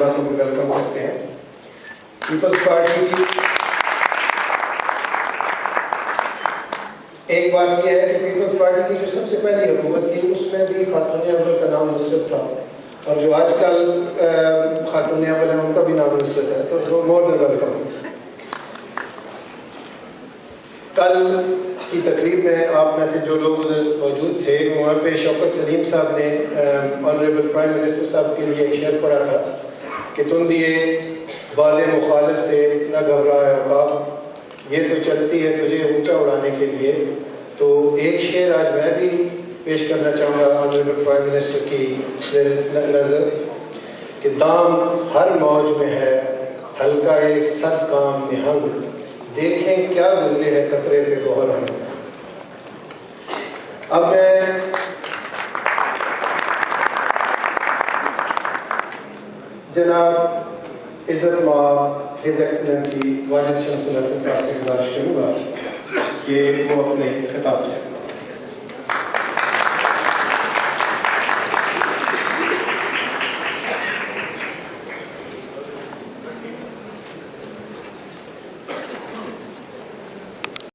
صاحبانوں کو ویلکم کرتے ہیں. پیپلز پارٹی کی ایک بات یہ ہے کہ پیپلز پارٹی کی جو سب سے پہلی حکومت تھی اس میں بھی خاتون اول کا نام نصرت تھا، اور جو آج کل خاتون اول ہیں ان کا بھی نام نصرت ہے، تو مور دین ویلکم. کل کی تقریب میں آپ میں سے جو لوگ ادھر موجود تھے وہاں پہ شوکت سلیم صاحب نے آنریبل پرائم منسٹر صاحب کے لیے ایک شعر پڑھا تھا کہ تم دیے بال مخالف سے نہ گھبرائے عقاب، یہ تو چلتی ہے تجھے اونچا اڑانے کے لیے. تو ایک شعر آج میں بھی پیش کرنا چاہوں گا آنریبل پرائم منسٹر کی نظر کہ دام ہر موج میں ہے ہلکا سر کام نہنگ، دیکھیں کیا گزرے ہے قطرے پہ گوہر ہم. اب میں جناب عزت مآب ہز ایکسلنسی واجد شمس الحسن صاحب سے گزارش کروں گا کہ وہ اپنے خطاب سے